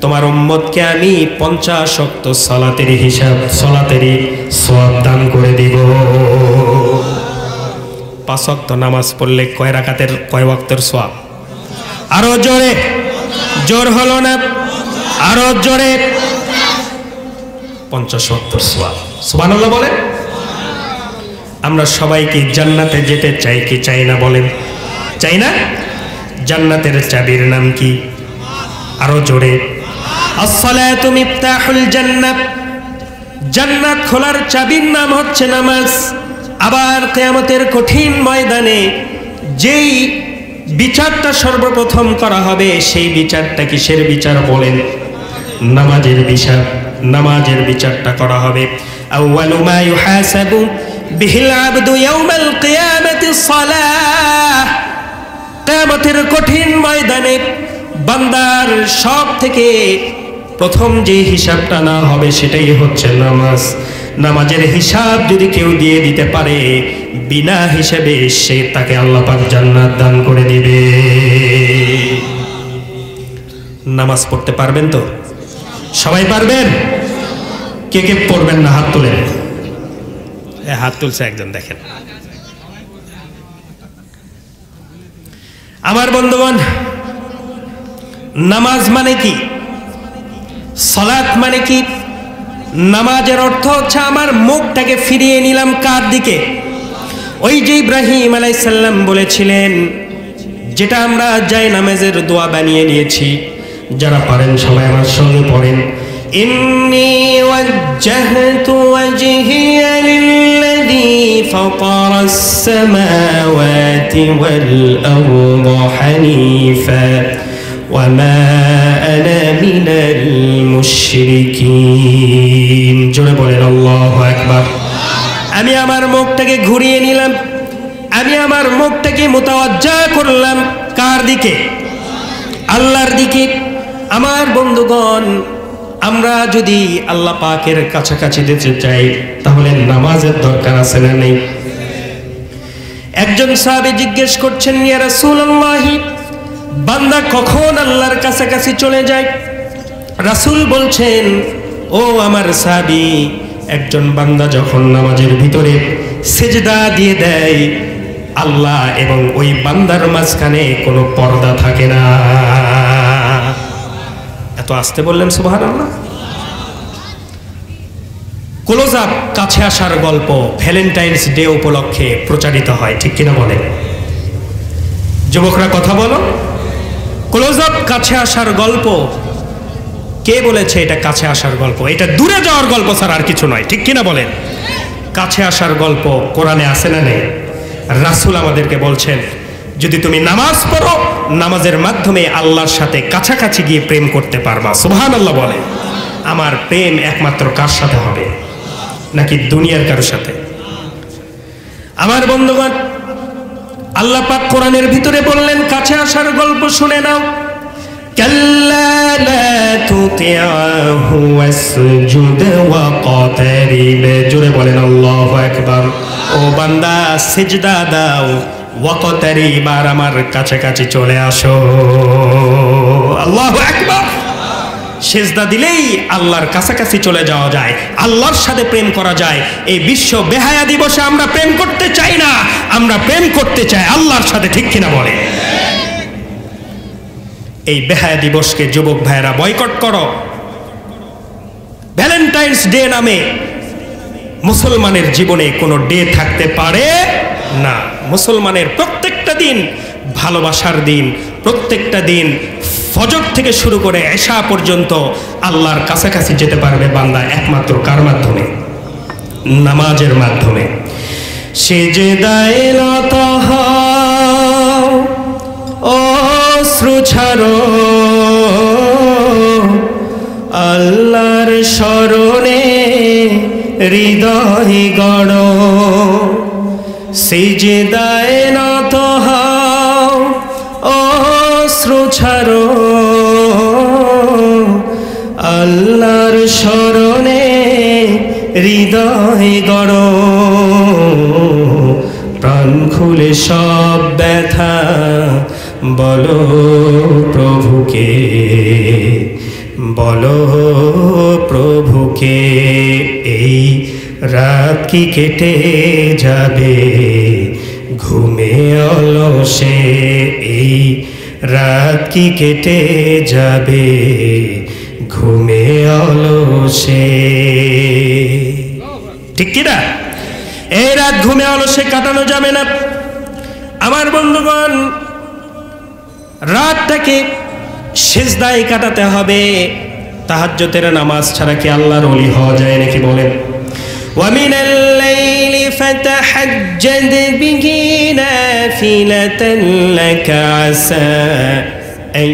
তোমার উম্মতকে আমি 50 ওয়াক্ত সালাতের হিসাব, সালাতেরই সওয়াব দান করে দিব। 5 ওয়াক্ত নামাজ পড়লে কয় রাকাতের, কয় ওয়াক্তের সওয়াব? আরো জোরে, জোর হলো না, আরো জোরে। 50 ওয়াক্তের সওয়াব। সুবহানাল্লাহ বলে। আমরা সবাই কি জান্নাতে যেতে চাই কি চাই না বলেন? চাই না? জান্নাতের চাবির নাম কি? আরো জোরে। আসসালাতু মিফতাহুল জান্নাত। জান্নাত খোলার চাবির নাম হচ্ছে নামাজ। আবার কিয়ামতের কঠিন ময়দানে যেই বিচারটা সর্বপ্রথম করা হবে, সেই বিচারটা কিসের বিচার বলেন? নামাজের বিচার। নামাজের বিচারটা করা হবে। আউয়ালু মা ইউহাসাবু বিহিল আবদু ইয়াউমাল কিয়ামাতিস সালাহ। কিয়ামতের কঠিন ময়দানে বান্দার সব থেকে প্রথম যে হিসাবটা না হবে সেটাই হচ্ছে নামাজ। নামাজের হিসাব যদি কেউ দিয়ে দিতে পারে বিনা হিসাবে, সে তাকে আল্লাহ পাক জান্নাত দান করে দিবে। নামাজ পড়তে পারবেন তো? সবাই পারবেন? কে কে পড়বেন না হাত তুলেন। হাত তুলছে একজন, দেখেন। আমার বন্ধুগণ, নামাজ মানে কি, সালাত মানে কি? নামাজের অর্থ হচ্ছে আমার মুখটাকে ফিরিয়ে নিলাম কার দিকে? ওই যে ইব্রাহিম আলাইহিস সালাম বলেছিলেন, যেটা আমরা যাই নামাজের দোয়া বানিয়ে নিয়েছি। যারা পারেন সবাই আমার সঙ্গে পড়েন, ইন্নী ওয়াজ্জাহতু ওয়াজহিয়া লিল্লাযী ফাতারাস সামাওয়াতি ওয়াল আরদা হানিফা ওয়া মা আনা মিনাল মুশরিকিন। জোরে বলেন আল্লাহু আকবার। আমি আমার মুখটাকে ঘুরিয়ে নিলাম, আমি আমার মুখটাকে মুতাওয়াজ্জা করলাম কার দিকে? আল্লাহর দিকে। আমার বন্ধুগণ, আমরা যদি আল্লাহ পাকের কাছাকাছি যেতে চাই তাহলে নামাজের দরকার আছে না নেই? একজন সাহাবী জিজ্ঞেস করছেন, ইয়া রাসূলুল্লাহ, বান্দা কখন আল্লাহর কাছাকাছি চলে যায়? রাসূল বলছেন, ও আমার সাহাবী, একজন বান্দা যখন নামাজের ভিতরে সিজদা দিয়ে দেয়, আল্লাহ এবং ওই বান্দার মাঝখানে কোনো পর্দা থাকে না। এত আসতে বললেন সুবহানাল্লাহ। ক্লোজ আপ, কাছে আসার গল্প ভ্যালেন্টাইন্স ডে উপলক্ষে প্রচারিত হয়, ঠিক কিনা বলেন? যুবকরা কথা বলো। ক্লোজ আপ, কাছে আসার গল্প। কে বলেছে এটা কাছে আসার গল্প? এটা দূরে যাওয়ার গল্প ছাড়া আর কিছু নয়, ঠিক কিনা বলেন? কাছে আসার গল্প কোরআনে আছে না নেই? রাসূল আমাদেরকে বলছেন, যদি তুমি নামাজ পড়ো, নামাজের মাধ্যমে আল্লাহর সাথে কাছাকাছি গিয়ে প্রেম করতে পারবা। সুবহানাল্লাহ বলে। আমার প্রেম একমাত্র কার সাথে হবে? নাকি দুনিয়ার কারোর সাথে? আমার বন্ধুগণ, আল্লাহ পাক কোরআনের ভিতরে বললেন কাছে আসার গল্প শুনে নাও। কাল্লা লা তুতি'হু ওয়াসজুদ ওয়াকতারিব। জোরে বলেন আল্লাহু আকবার। ও বান্দা, সিজদা দাও, ওয়াকতারিব, আর আমার কাছাকাছি চলে আসো। আল্লাহু আকবার। সিজদা দিলেই আল্লাহর কাছাকাছি চলে যাওয়া যায়, আল্লাহর সাথে প্রেম করা যায়। এই বিশ্ব বেহায়া দিবসে আমরা প্রেম করতে চাই না, আমরা প্রেম করতে চাই আল্লাহর সাথে, ঠিক কিনা বলে? এই বেহায়া দিবসকে যুবক ভাইয়েরা বয়কট করো। ভ্যালেন্টাইন্স ডে নামে মুসলমানের জীবনে কোনো ডে থাকতে পারে না। মুসলমানের প্রত্যেকটা দিন ভালোবাসার দিন, প্রত্যেকটা দিন ফজর থেকে শুরু করে এশা পর্যন্ত আল্লাহর কাছাকাছি যেতে পারবে বান্দা একমাত্র কার মাধ্যমে? নামাজের মাধ্যমে। সিজদায় নত হও, অশ্রু ছাড়ো, আল্লাহর শরণে হৃদয় গড়ো। সিজদায় নত হও, অশ্রু ছাড়ো, আল্লাহর শরণে হৃদয় গড়ো। প্রাণ খুলে সব ব্যথা বলো প্রভুকে, বলো প্রভুকে। এই রাত কি কেটে যাবে ঘুমে অলসে, এই রাত কি কেটে যাবে ঘুমে অলসে, ঠিক কিনা? এই রাত ঘুমে অলসে কাটানো যাবে না। আমার বন্ধুগণ, রাতটাকে সিজদায় কাটাতে হবে। তাহাজ্জুদের নামাজ ছাড়া কি আল্লাহর ওলি হওয়া যায় নাকি বলেন? ومن الليل فتحجد به نافلة لك عسى أن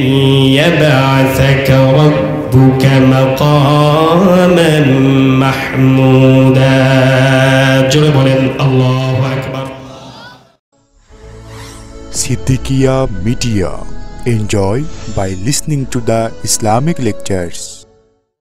يبعثك ربك مقاما محمودا. জোরে বলেন আল্লাহু আকবার। Siddiqia Media. Enjoy by listening to the Islamic lectures.